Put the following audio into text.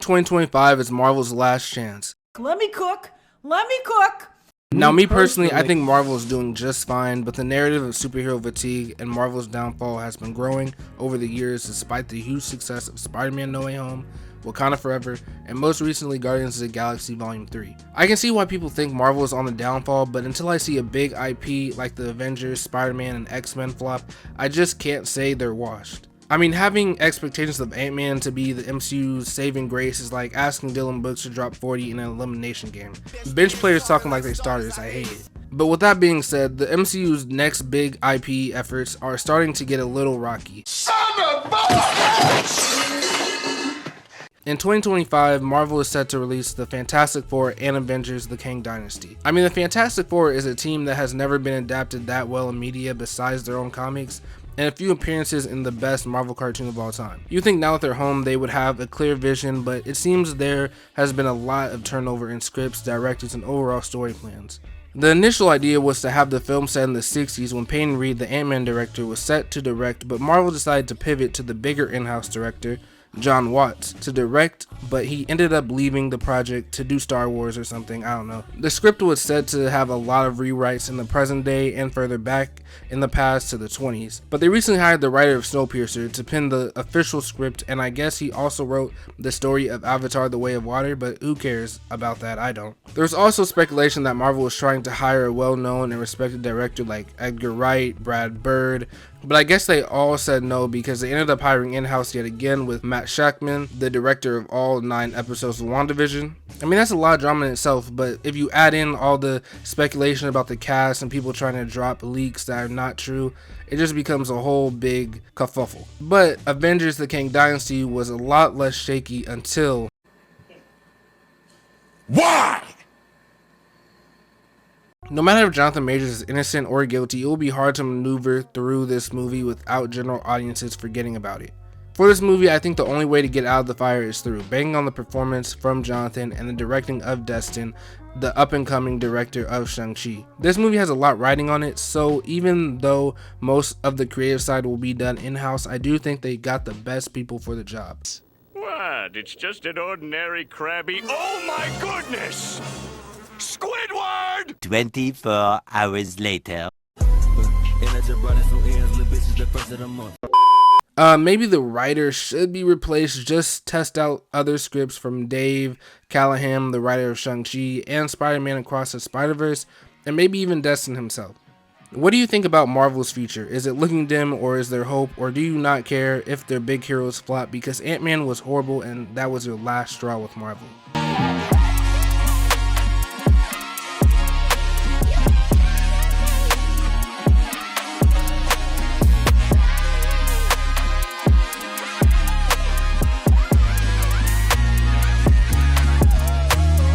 2025 is Marvel's last chance. Let me cook. Let me cook. Now, me personally, I think Marvel is doing just fine, but the narrative of superhero fatigue and Marvel's downfall has been growing over the years despite the huge success of Spider-Man No Way Home, Wakanda Forever, and most recently Guardians of the Galaxy Volume 3. I can see why people think Marvel is on the downfall, but until I see a big IP like the Avengers, Spider-Man, and X-Men flop, I just can't say they're washed. I mean, having expectations of Ant-Man to be the MCU's saving grace is like asking Dylan Brooks to drop 40 in an elimination game. Bench players talking like they starters, I hate it. But with that being said, the MCU's next big IP efforts are starting to get a little rocky. In 2025, Marvel is set to release the Fantastic Four and Avengers: The Kang Dynasty. I mean, the Fantastic Four is a team that has never been adapted that well in media besides their own comics, and a few appearances in the best Marvel cartoon of all time. You think now that they're home they would have a clear vision, but it seems there has been a lot of turnover in scripts, directors, and overall story plans. The initial idea was to have the film set in the 60s when Peyton Reed, the Ant-Man director, was set to direct, but Marvel decided to pivot to the bigger in-house director, John Watts, to direct, but he ended up leaving the project to do Star Wars or something, I don't know. The script was said to have a lot of rewrites in the present day and further back in the past to the 20s, but they recently hired the writer of Snowpiercer to pen the official script, and I guess he also wrote the story of Avatar: The Way of Water, but who cares about that? I don't. There's also speculation that Marvel was trying to hire a well-known and respected director like Edgar Wright, Brad Bird, but I guess they all said no because they ended up hiring in-house yet again with Matt Shakman, the director of all 9 episodes of WandaVision. I mean, that's a lot of drama in itself, but if you add in all the speculation about the cast and people trying to drop leaks that are not true, it just becomes a whole big kerfuffle. But Avengers: The Kang Dynasty was a lot less shaky until... Why? No matter if Jonathan Majors is innocent or guilty, it will be hard to maneuver through this movie without general audiences forgetting about it. For this movie, I think the only way to get out of the fire is through banging on the performance from Jonathan and the directing of Destin, the up-and-coming director of Shang-Chi. This movie has a lot riding on it, so even though most of the creative side will be done in-house, I do think they got the best people for the job. What? It's just an ordinary crabby. Oh my goodness! Squidward! 24 hours later. Maybe the writer should be replaced. Just test out other scripts from Dave Callahan, the writer of Shang-Chi and Spider-Man Across the Spider-Verse, and maybe even Destin himself. What do you think about Marvel's future? Is it looking dim, or is there hope, or do you not care if their big heroes flop because Ant-Man was horrible and that was your last straw with Marvel?